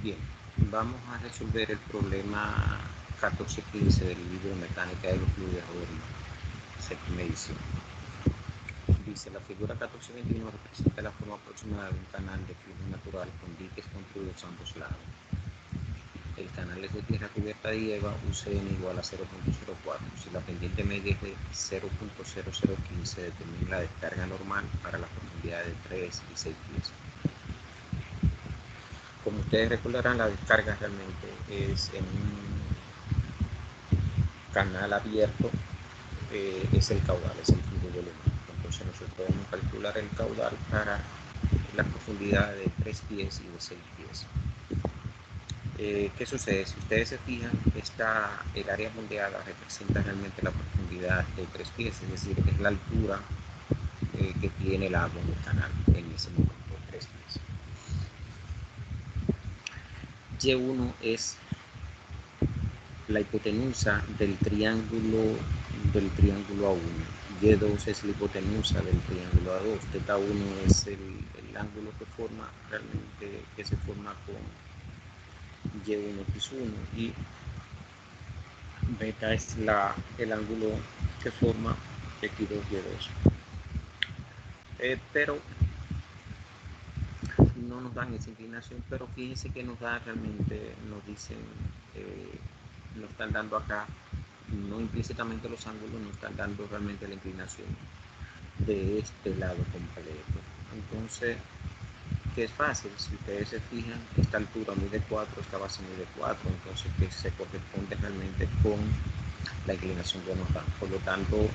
Bien, vamos a resolver el problema 1415 del libro Mecánica de los Fluidos de séptima edición. Dice, la figura 1421 representa la forma aproximada de un canal de flujo natural con diques construidos a ambos lados. El canal es de tierra cubierta de hierba, UCN igual a 0.04. Si la pendiente media es de 0.0015, determina la descarga normal para la profundidad de 3 y 6 pies. Como ustedes recordarán, la descarga realmente es en un canal abierto, es el caudal, es el flujo volumétrico. Entonces nosotros podemos calcular el caudal para la profundidad de 3 pies y de 6 pies. ¿Qué sucede? Si ustedes se fijan, el área moldeada representa realmente la profundidad de 3 pies, es decir, es la altura que tiene el agua en el canal en ese momento de 3 pies. Y1 es la hipotenusa del triángulo A1. Y2 es la hipotenusa del triángulo A2. Teta 1 es el ángulo que se forma con Y1x1 y beta es el ángulo que forma X2 Y2. Pero no nos dan esa inclinación, pero fíjense que nos da realmente, nos dicen, nos están dando acá, no implícitamente los ángulos, nos están dando realmente la inclinación de este lado completo. Entonces, que es fácil, si ustedes se fijan, esta altura mide 4, esta base mide 4, entonces que se corresponde realmente con la inclinación que nos dan. Por lo tanto,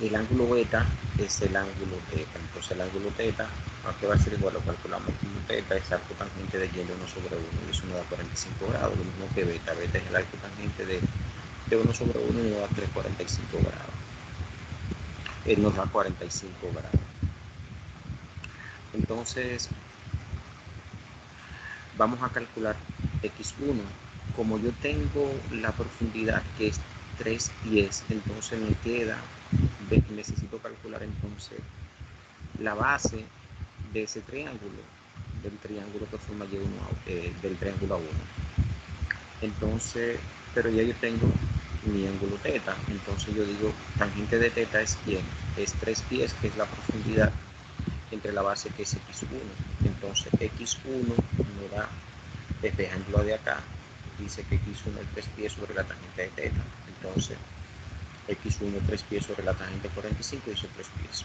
el ángulo beta es el ángulo teta. Entonces el ángulo teta, aunque va a ser igual, lo calculamos como teta, es arco tangente de Y1 sobre 1, y eso nos da 45 grados, lo mismo que beta. Beta es el arco tangente de 1 sobre 1 y nos da 345 grados. Nos da 45 grados. Entonces, vamos a calcular X1. Como yo tengo la profundidad que es 3 pies, entonces me queda, necesito calcular entonces la base de ese triángulo, del triángulo que forma Y1, del triángulo A1. Entonces, pero ya yo tengo mi ángulo teta, entonces yo digo, tangente de teta es ¿quién? Es 3 pies, que es la profundidad entre la base que es X1. Entonces X1 me da, despejando de acá, dice que X1 es 3 pies sobre la tangente de teta. Entonces X1 3 pies sobre la tangente 45 y eso 3 pies.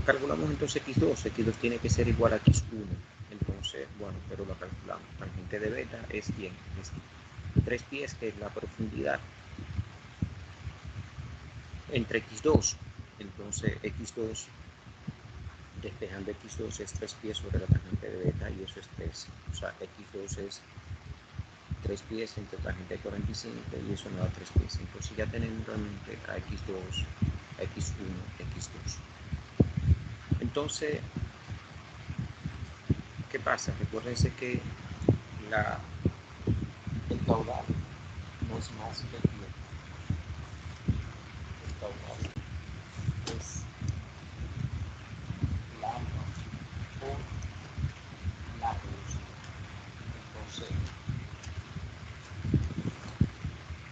Calculamos entonces X2. X2 tiene que ser igual a X1. Entonces, bueno, pero lo calculamos. Tangente de beta es ¿quién? Es 3 pies, que es la profundidad entre X2. Entonces X2, despejando X2 es 3 pies sobre la tangente de beta y eso es 3. O sea, X2 es 3 pies entre tangente de 45 y eso nos da 3 pies. Entonces ya tenemos realmente a X2, a X1, X2. Entonces, ¿qué pasa? Recuérdense que el caudal no es más que el tiempo. El caudal es la agua por la velocidad. Entonces,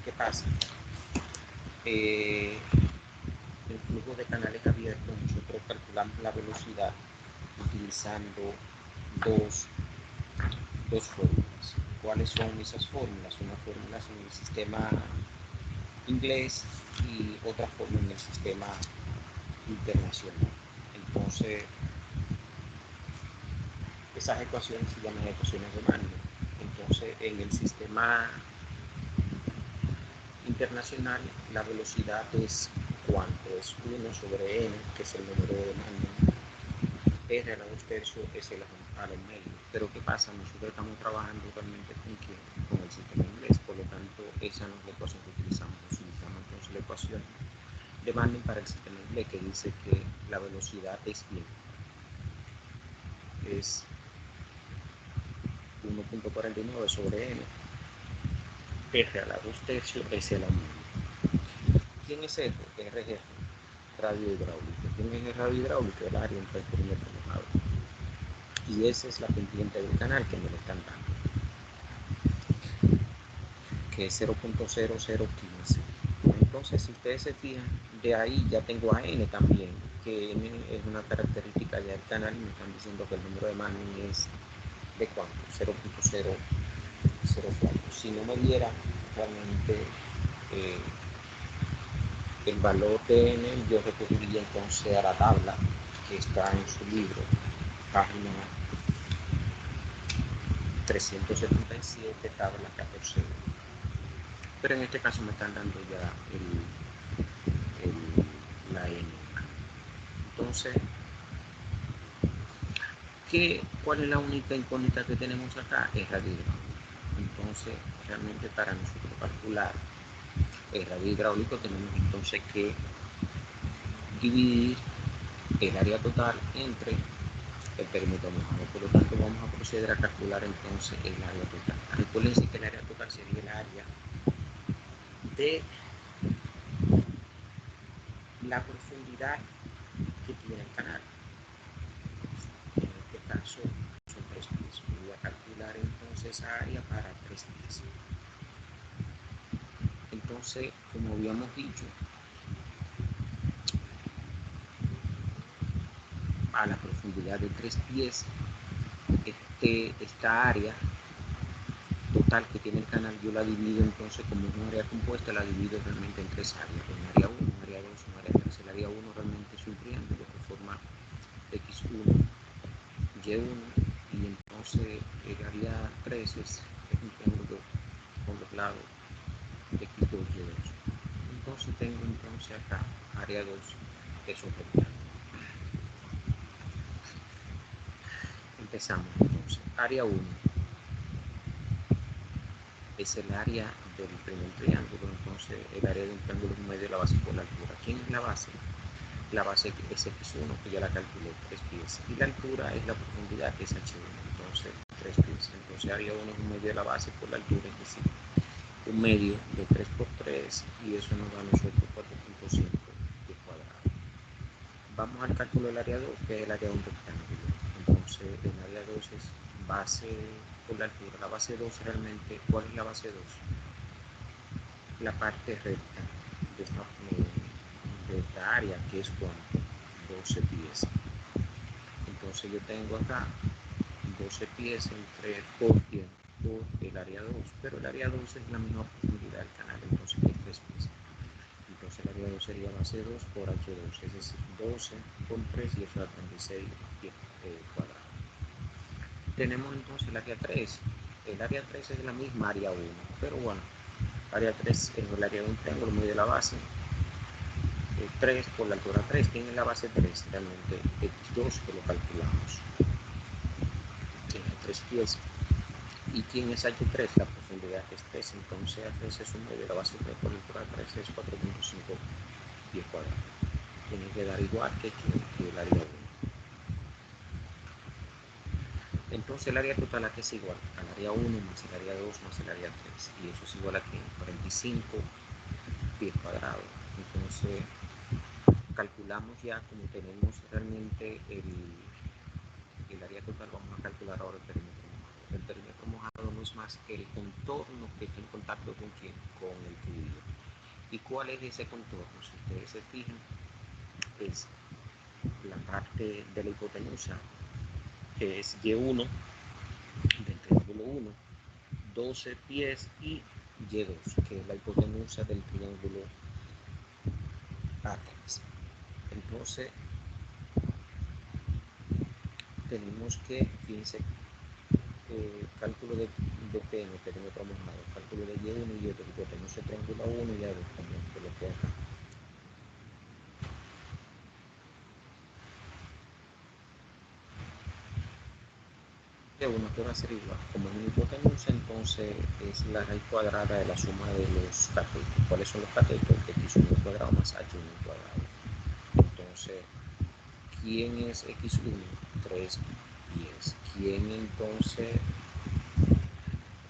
¿qué pasa? El flujo de canales abiertos, nosotros calculamos la velocidad utilizando dos fórmulas. ¿Cuáles son esas fórmulas? Unas fórmulas en el sistema inglés y otra fórmula en el sistema internacional. Entonces, esas ecuaciones se llaman ecuaciones de Magnus. Entonces, en el sistema internacional, la velocidad es ¿cuánto? Es 1 sobre n, que es el número de Magnus. R a la 2 tercios es el a lo medio. Pero ¿qué pasa? Nosotros estamos trabajando realmente con el sistema inglés, por lo tanto, esa no es la ecuación que utilizamos. Utilizamos entonces la ecuación de Magnus para el sistema inglés, que dice que la velocidad es bien. Es 1.49 sobre n. R a la 2 tercios es el a medio. ¿Quién es R? R es radio hidráulico. ¿Quién es el radio hidráulico? El área entre el perímetro mojado. y esa es la pendiente del canal que me lo están dando, que es 0.0015. Entonces, si ustedes se fijan, de ahí ya tengo a n también, que n es una característica ya del canal y me están diciendo que el número de Manning es de cuánto, 0.004. Si no me diera realmente el valor de n, yo recurriría entonces a la tabla que está en su libro, página 377, tabla 14. Pero en este caso me están dando ya la n. Entonces, ¿cuál es la única incógnita que tenemos acá? Es radio hidráulico. Entonces, realmente para nosotros calcular el radio hidráulico tenemos entonces que dividir el área total entre el perímetro mojado. Por lo tanto, vamos a proceder a calcular entonces el área total. Recuerden que el área total sería el área de la profundidad que tiene el canal. En este caso son 3 pies. Voy a calcular entonces esa área para 3 pies. Entonces, como habíamos dicho, a la profundidad de 3 pies, esta área total que tiene el canal, yo la divido entonces como un área compuesta, la divido realmente en 3 áreas, un área 1, un área 2, un área 3. El área 1 realmente es un triángulo que forma X1, Y1, y entonces el área 3 es un triángulo con los lados X2, Y2. Entonces tengo entonces acá área 2, eso es el triángulo. Empezamos entonces. Área 1 es el área del primer triángulo, entonces el área de un triángulo es un medio de la base por la altura. ¿Quién es la base? La base es X1, que ya la calculé, 3 pies. Y la altura es la profundidad, que es H1, entonces 3 pies. Entonces área 1 es un medio de la base por la altura, es decir, un medio de 3 por 3, y eso nos da a nosotros 4.5 pies cuadrados. Vamos al cálculo del área 2, que es el área de un rectángulo. Entonces el área 2 es base por la altura. La base 2 realmente, ¿cuál es la base 2? La parte recta de esta área, que es cuánto, 12 pies. Entonces yo tengo acá 12 pies entre por el área 2, pero el área 2 es la misma profundidad del canal, entonces hay 3 pies. Entonces el área 2 sería base 2 por H2, es decir, 12 por 3, y eso da 36 pies cuadrados. Tenemos entonces el área 3. El área 3 es la misma área 1, pero bueno, área 3 es el área de un triángulo medio de la base. 3 por la altura 3. ¿Quién es la base 3? Realmente X2, que lo calculamos. Tiene 3 pies. ¿Y quién es H3? La profundidad que es 3. Entonces H3 es un medio de la base 3 por la altura 3, es 4.5 pies cuadrados. Tiene que dar igual que el área 1. Entonces el área total aquí es igual al área 1 más el área 2 más el área 3. Y eso es igual a 45 pies cuadrados. Entonces calculamos ya, como tenemos realmente el área total, vamos a calcular ahora el perímetro mojado. El perímetro mojado no es más que el contorno que está en contacto con el fluido. ¿Y cuál es ese contorno? Si ustedes se fijan, es la parte de la hipotenusa, que es Y1 del triángulo 1, 12 pies, y Y2, que es la hipotenusa del triángulo A3. Entonces tenemos que, fíjense, cálculo de P en el perímetro mojado, cálculo de Y1 y Y2, hipotenusa triángulo 1 y Y2, como coloqué acá. Y1 que va a ser igual, como es una hipotenusa, entonces es la raíz cuadrada de la suma de los catetos. ¿Cuáles son los catetos? X1 al cuadrado más H1 al cuadrado. Entonces, ¿quién es X1? 3 pies. ¿Quién entonces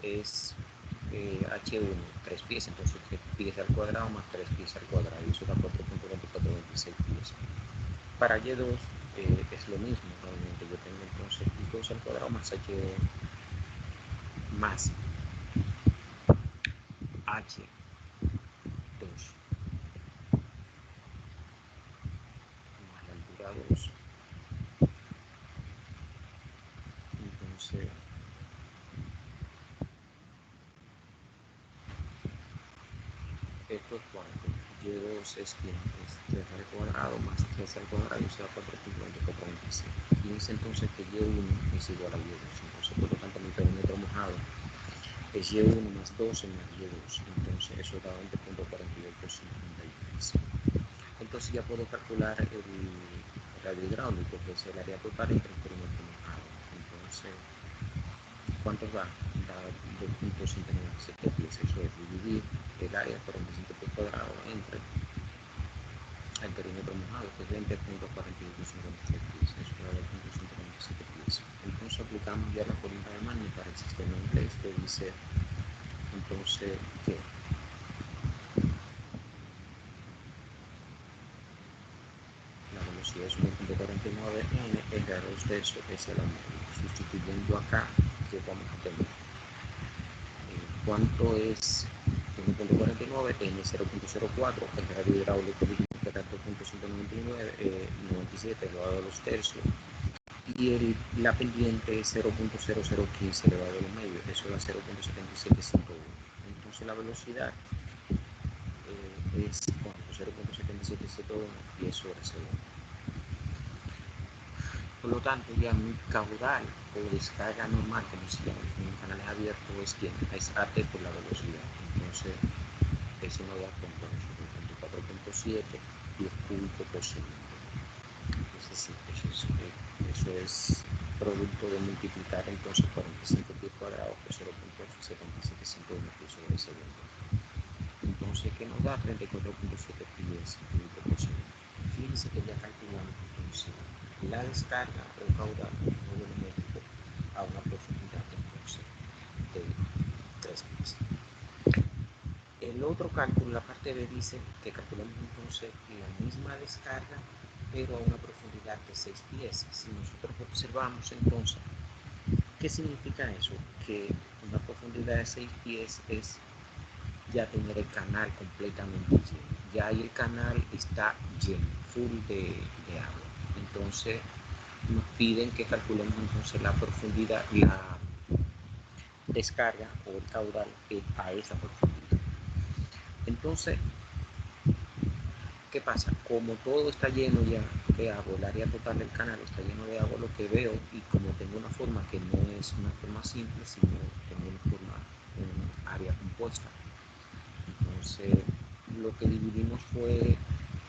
es H1? 3 pies. Entonces 3 pies al cuadrado más 3 pies al cuadrado. Y eso da 4.2426 pies. Para Y2 es lo mismo realmente. Yo tengo entonces I2 al cuadrado más H más H2 más la altura 2. Entonces, esto es cuánto. Y2 es quién, es 3 al cuadrado más 3 al cuadrado, o sea, 4,45. Fíjense entonces que Y1 es igual a Y2. Entonces, por lo tanto, mi perímetro mojado es Y1 más 12 más Y2. Entonces, eso da 20,48 por 53. Entonces, ya puedo calcular el radio hidráulico, que es el área total entre el perímetro mojado. Entonces, ¿cuánto da? Da 2.197 pies. Eso es dividir el área 45 pies cuadrados entre el perímetro mojado, que es 20,4856 pies. Eso da 2.197 pies. Entonces aplicamos ya la fórmula de Magni para el sistema inglés, que dice entonces que la velocidad es 1.49 n, el de 2 tercios es el aumento. Sustituyendo acá, que vamos a tener cuánto es 1.49 n 0.04, el radio hidráulico que era 2.197 elevado a 2 tercios, y la pendiente es 0.0015 elevado a medio, eso da 0.7751. Entonces la velocidad es 0.7771 y eso es segundo. Por lo tanto, ya mi caudal o descarga normal, como se llama en un canal abierto, es AT por la velocidad. Entonces, eso nos da 4.7 pies cúbicos por segundo. Es decir, eso es producto de multiplicar entonces 45 pies cuadrados por 0.7751 pies sobre segundo. Entonces, ¿qué nos da? 34.7 pies cúbicos por segundo. Fíjense que ya calculamos entonces la descarga o caudal volumétrico a una profundidad entonces de 3 pies. El otro cálculo, la parte B, dice que calculamos entonces la misma descarga pero a una profundidad de 6 pies. Si nosotros observamos entonces, ¿qué significa eso? Que una profundidad de 6 pies es ya tener el canal completamente lleno. Ya ahí el canal está lleno, full de agua. Entonces nos piden que calculemos entonces la profundidad, la descarga o el caudal a esa profundidad. Entonces, ¿qué pasa? Como todo está lleno ya de agua, el área total del canal está lleno de agua, lo que veo, y como tengo una forma que no es una forma simple, sino tengo una forma, un área compuesta. Entonces, lo que dividimos fue,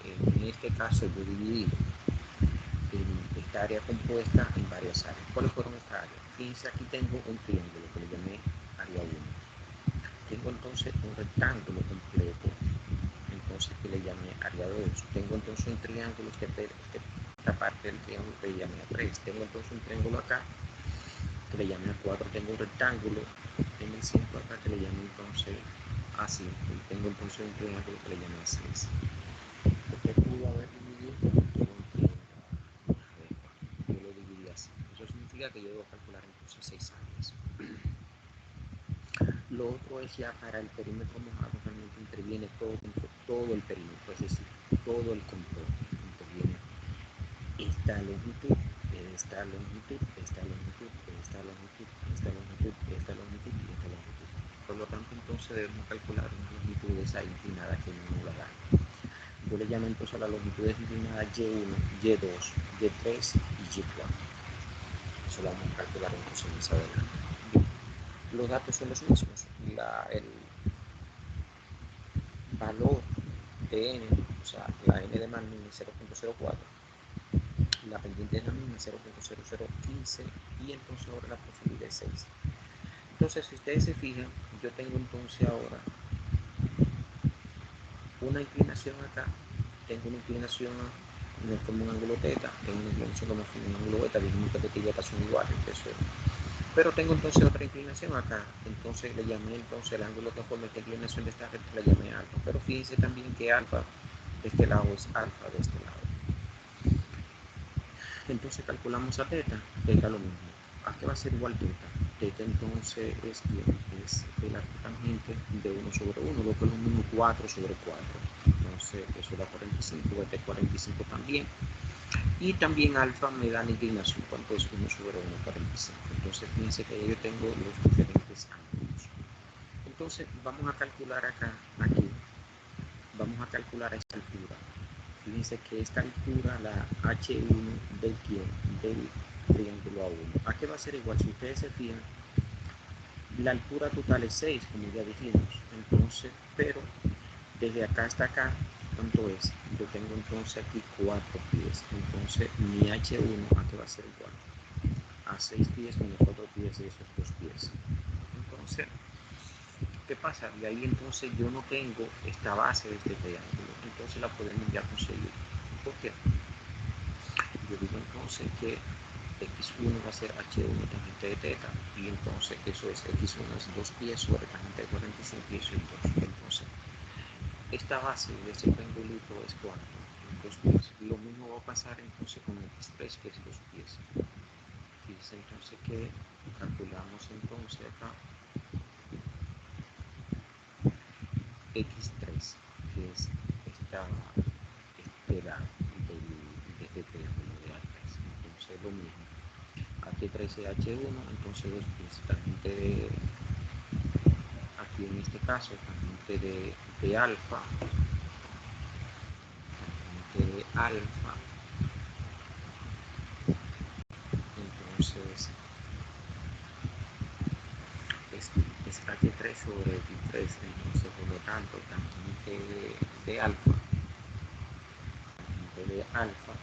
en este caso yo dividí esta área compuesta en varias áreas. ¿Cuáles fueron estas áreas? Fíjense, aquí tengo un triángulo que le llamé área 1. Tengo entonces un rectángulo completo, entonces que le llamé área 2. Tengo entonces un triángulo, esta parte del triángulo que le llamé a 3. Tengo entonces un triángulo acá que le llamé a 4. Tengo un rectángulo en el centro acá que le llamé entonces a 5. Y tengo entonces un triángulo que le llamé a 6. Porque pudo haber dividido yo lo dividí así. Eso significa que yo debo calcular entonces 6 áreas. Lo otro es ya para el perímetro mojado, realmente interviene todo el perímetro, es decir, todo el control interviene. Esta longitud, esta longitud, esta longitud, esta longitud, esta longitud, esta longitud y esta longitud. Por lo tanto, entonces debemos calcular una longitud de esa inclinada que no la da. Yo le llamo entonces a la longitud inclinada Y1, Y2, Y3 y Y4. Eso lo vamos a calcular entonces más adelante. Los datos son los mismos. El valor de n, o sea, la n de Magni es 0.04, la pendiente es la misma, 0.0015, y entonces ahora la profundidad es 6. Entonces, si ustedes se fijan, yo tengo entonces ahora una inclinación acá, tengo una inclinación como un ángulo teta, tengo una inclinación como un ángulo beta, dijimos que y beta son iguales, pero tengo entonces otra inclinación acá, entonces le llamé entonces el ángulo que forma esta inclinación de esta recta, le llamé alfa, pero fíjense también que alfa de este lado es alfa de este lado. Entonces calculamos a teta, teta lo mismo. ¿A qué va a ser igual teta? Teta entonces es bien, es el arco tangente de 1/1, lo que es lo mismo 4/4. Entonces eso da 45, este 45 también. Y también alfa me da la inclinación, cuánto es 1/1, 45. Entonces fíjense que yo tengo los diferentes ángulos. Entonces vamos a calcular acá, aquí, vamos a calcular esta altura. Fíjense que esta altura, la H1 del triángulo A1, ¿a qué va a ser igual? Si ustedes se fijan, la altura total es 6, como ya dijimos. Entonces, pero desde acá hasta acá, ¿cuánto es? Yo tengo entonces aquí 4 pies. Entonces, mi H1, ¿a qué va a ser igual? A 6 pies menos 4 pies de esos 2 pies. Entonces, ¿qué pasa? De ahí entonces yo no tengo esta base de este triángulo. Entonces la podemos ya conseguir. ¿Por qué? Yo digo entonces que x1 va a ser h1 tangente de teta, y entonces eso es x1 es 2 pies sobre tangente de 45 y eso es 2. Entonces, esta base de ese triangulito es cuánto? 2 pies. Lo mismo va a pasar entonces con x3, que es 2 pies. Fíjense entonces que calculamos entonces acá x3, que es este lado de este triángulo de A3. Entonces lo mismo. H3 es H1, entonces 2 pies. Tangente de, aquí en este caso, tangente de alfa, tangente de alfa, entonces es H3 sobre X3, entonces por lo tanto tangente de alfa, tangente de alfa,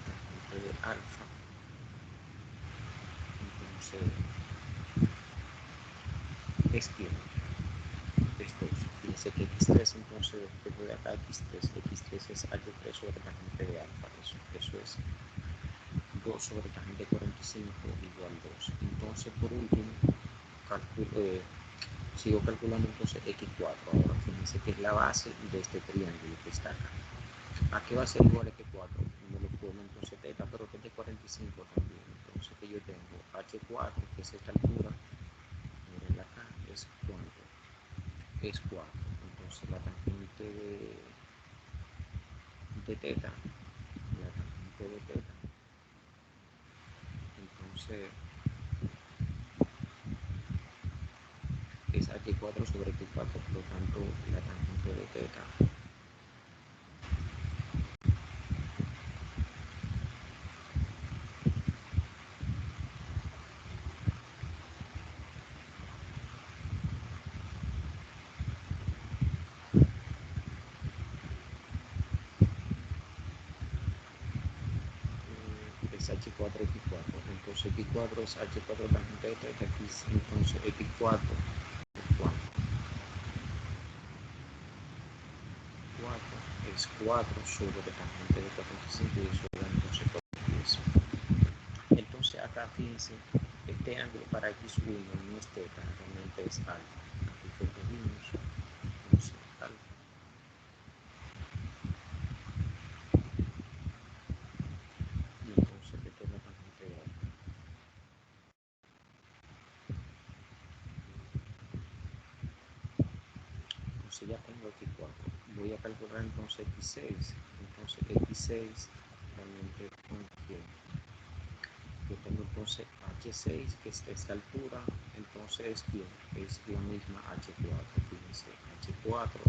tangente de alfa, entonces es que esto es, fíjense que X3 entonces después de acá X3 es H3 sobre tangente de alfa, eso es 2 sobre tangente de 45 igual 2. Entonces por último sigo calculando entonces x4. Ahora fíjense que es la base de este triángulo que está acá. ¿A qué va a ser igual x4? Me lo pongo entonces teta, pero teta es 45 también. Entonces que yo tengo h4, que es esta altura, miren acá, es cuánto, es 4. Entonces la tangente de teta, la tangente de teta, entonces es h4 sobre x4, por lo tanto la tangente de teta es h4 x4. Entonces x4 es h4 tangente de teta, entonces x4 es 4. 4 es 4 sobre tangente de 45 y eso da entonces 10. Entonces acá fíjense, este ángulo para x1 no es teta, realmente es alfa. Aquí corregimos, entonces alfa. Y entonces esto es la tangente de alfa. Entonces ya tengo x4. Voy a calcular entonces x6. Entonces x6 realmente contiene. Yo tengo entonces H6, que es esta altura, entonces es la misma H4. Fíjense, H4,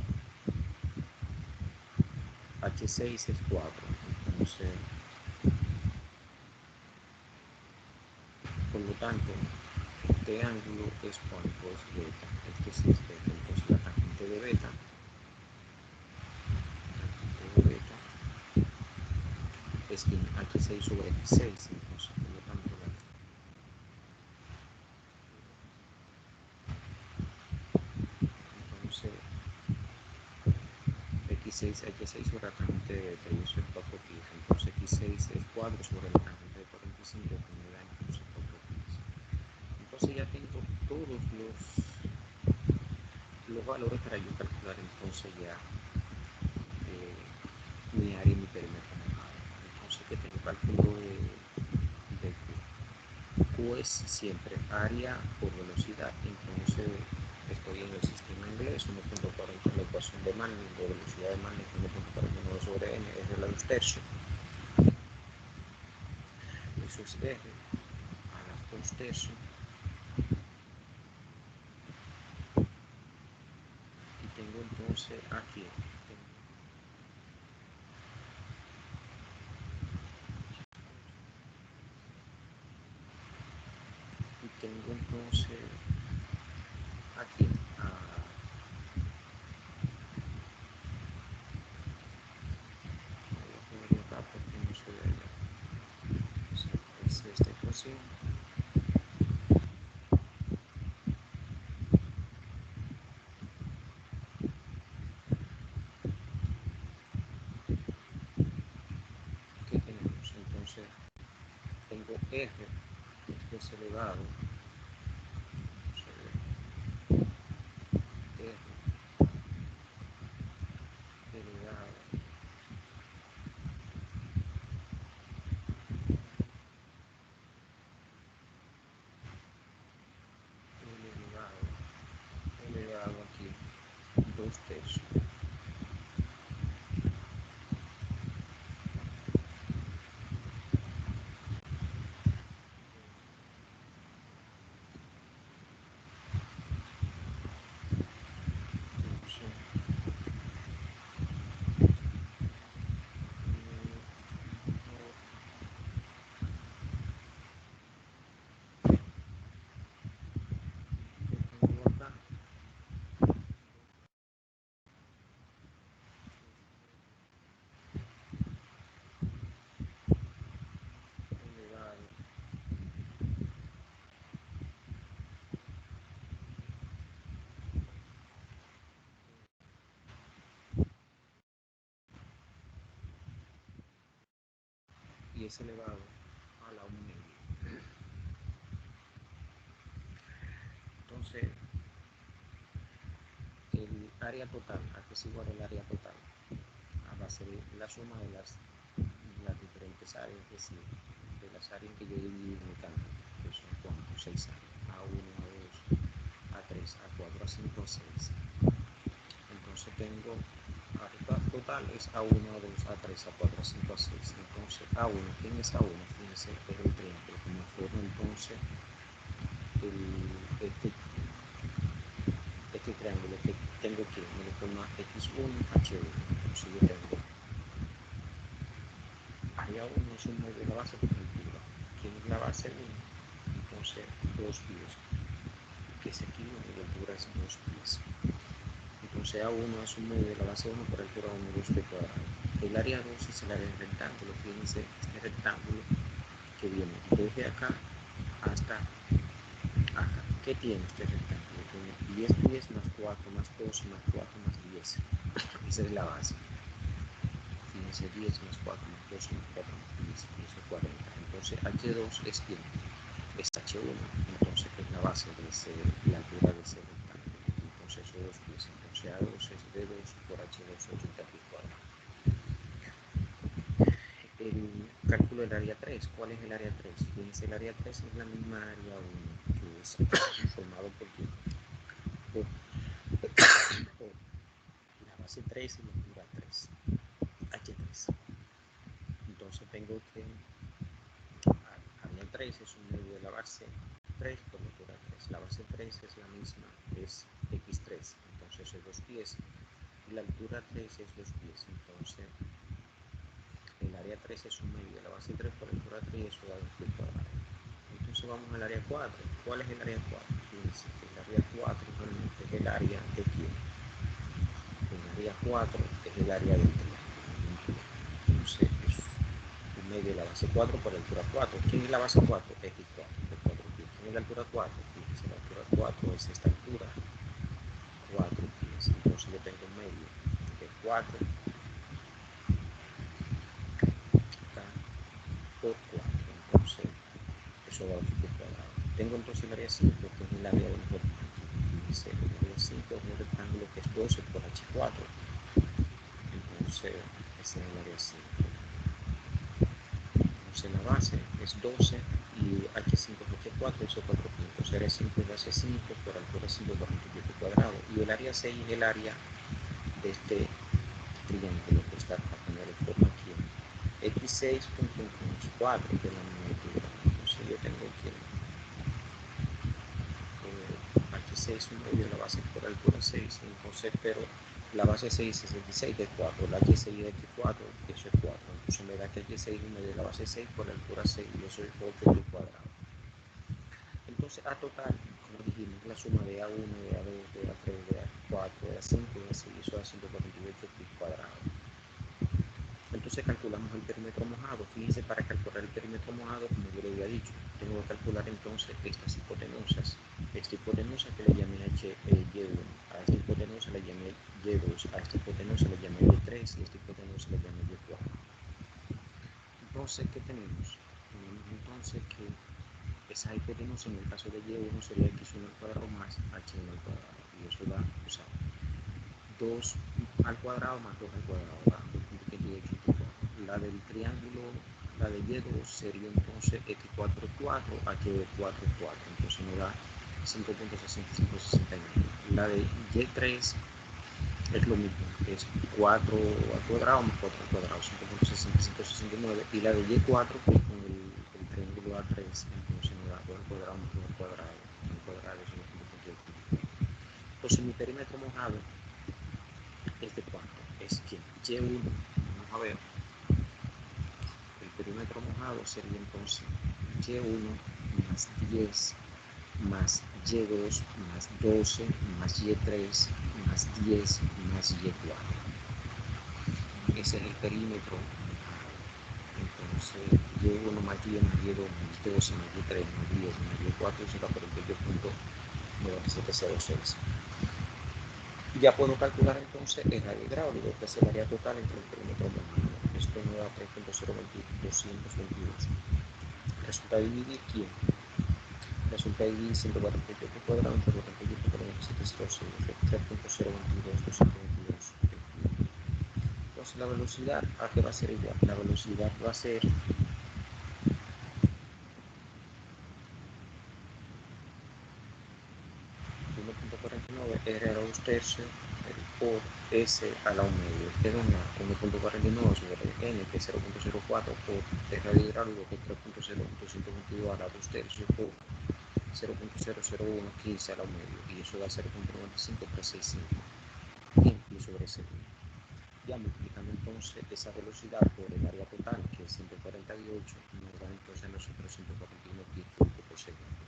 H6 es 4. Entonces, por lo tanto, este ángulo es cuánto es beta. Este sí es beta. Entonces, la tangente de beta, es H6 sobre X6. Entonces, por lo tanto, entonces X6, H6 sobre la tangente de beta, y eso es 4 pies. Entonces X6 es 4 sobre la tangente de 45, que me da entonces 4 pies. Entonces ya tengo todos los valores para yo calcular entonces ya mi área y mi perímetro. Entonces, ¿qué tengo cálculo de Q es siempre área por velocidad. Entonces estoy en el sistema inglés, 1.40 la ecuación de Manning, de velocidad de Manning 1.49 sobre n, es de la 2 tercios. Eso es r a la 2 tercios. Y tengo entonces aquí, tengo entonces aquí acá porque no se ve. Es esta ecuación. ¿Qué tenemos? Entonces tengo R, esto es elevado, R elevado elevado aquí 2 tercios. Y es elevado a la 1 media. Entonces, el área total, aquí es igual el área total, va a ser la suma de las diferentes áreas, es decir, de las áreas que yo dividí en mi campo, que son cuántos, 6 áreas, A1, A2, A3, A4, A5, A6. Entonces tengo total es A1, A2, A3, A4, A5, A6. Entonces A1, ¿quién es A1? Fíjense, es el triángulo que me forma entonces este triángulo que tengo aquí, me lo forma X1, H1. Entonces yo tengo área 1 es un medio de la base por altura. ¿Quién es la base 1? Entonces 2 pies, que es aquí, la altura es 2 pies. Entonces A1 es un medio de la base 1 por altura 1, 2 pi cuadrado. El área 2 es el área del rectángulo. Fíjense, este rectángulo que viene desde acá hasta acá. ¿Qué tiene este rectángulo? Tiene 10 pies más 4 más 2 más 4 más 10. Esa es la base. Fíjense, 10 más 4 más 2 más 4 más 10, eso es 40. Entonces H2 es ¿quién? Es H1, entonces es la base de la altura de ese rectángulo. Entonces eso 2 pies. Entonces A2 es D2 por H2, 80 pies cuadrados. El cálculo del área 3. ¿Cuál es el área 3? Fíjense, el área 3 es la misma área 1, que es formado por la base 3 y la altura 3, H3. Entonces tengo que área 3 es un medio de la base 3 por la altura 3. La base 3 es la misma, es X3, entonces es 2 pies. Y la altura 3 es 2 pies, entonces el área 3 es un medio de la base 3 por la altura 3 y eso da 2 pies cuadrados. Entonces vamos al área 4. ¿Cuál es el área 4? Fíjense, el área 4 realmente es el área de quién. El área 4 es el área del triángulo. Entonces es un medio de la base 4 por la altura 4. ¿Quién es la base 4? X4, de 4 pies. ¿Quién es la altura 4? Fíjense, la altura 4 es esta altura, 4 pies. Entonces yo tengo un medio de 4 acá por 4. Entonces eso da 2 pies cuadrados. Tengo entonces el área 5, que es el área del rectángulo. Fíjense, el área 5 es un rectángulo que es 12 por H4. Entonces ese es el área 5. entonces la base es 12 y H5 es H4, hizo 4 puntos. Área 5 es base 5 por altura 147 cuadrados. Y el área 6 es el área de este triángulo que está tratando de forma aquí. X6 punto 4 que es la magnitud. Entonces yo tengo que H6 un medio, la base por altura 6, entonces, pero la base 6 es 16 de 4, la H6 es H4, eso es 4, entonces me da que H6 un medio, la base 6 por altura 6, y eso es 8 al cuadrado. Entonces, a total, como dijimos, la suma de A1, de A2, de A3, de A4, de A5, de A6, eso da 148 pi cuadrado. Entonces calculamos el perímetro mojado. Fíjense, para calcular el perímetro mojado, como yo le había dicho, tengo que calcular entonces estas hipotenusas. Esta hipotenusa que le llamé Y1, a esta hipotenusa le llamé Y2, a esta hipotenusa le llamé Y3 y a esta hipotenusa le llamé Y4. Entonces, ¿qué tenemos? Tenemos entonces que esa hipotenusa en el caso de Y1 sería X1 al cuadrado más H1 al cuadrado. Y eso da, o sea, 2 al cuadrado más 2 al cuadrado, da 2.28. La del triángulo, la de Y2 sería entonces X4 es 4, H4 es 4, entonces me da 5.6569. La de Y3 es lo mismo, es 4 al cuadrado más 4 al cuadrado, 5.6569. Y la de Y4, que con el triángulo A3, entonces me da 2 al cuadrado más 2 al cuadrado es 1.28. Entonces mi perímetro mojado es de 4, es que Y1, vamos a ver, el perímetro mojado sería entonces Y1 más 10 más Y2 más 12 más Y3 más 10 más Y4. Ese es el perímetro. Entonces Y1 más 10 más Y2 más 12 más Y3 más 10 más Y4 será 48.9706. Ya puedo calcular entonces el área hidráulico, que es el área total entre el perímetro mojado. Esto me da 3.0222. Resulta dividir quién. Resulta dividir 148 cuadrados entre 48 por 706, 3.022, 222. Entonces la velocidad, ¿a qué va a ser igual? La velocidad va a ser 1.49 R a 2 tercios por S a la 1 medio. Queda una 1.49 sobre N, que es 0.04 por R radio hidráulico, que es 3.0222 a la 2 tercios por 0.00115 a la 1 medio, y eso da 0.95365. Bien, y sobre ese ya multiplicando entonces esa velocidad por el área total, que es 148, nos da entonces nosotros 141 pies por segundo.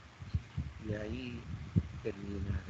Y ahí termina